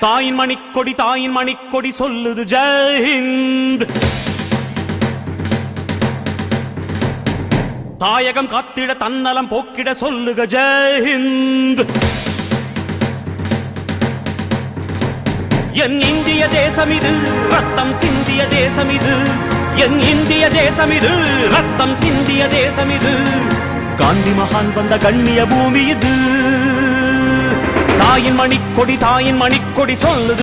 தாயின் மணிக்கொடி சொல்லுது ஜெய் ஹிந்த். தாயகம் காத்திட தன்னலம் போக்கிட சொல்லுக ஜெய் ஹிந்த். என் இந்திய தேசம் இது ரத்தம் சிந்திய தேசம் இது. என் இந்திய தேசம் இது ரத்தம் சிந்திய தேசம் இது. காந்தி மகான் வந்த கண்ணிய பூமி இது. தாயின் மணிக்கொடி சொல்லுது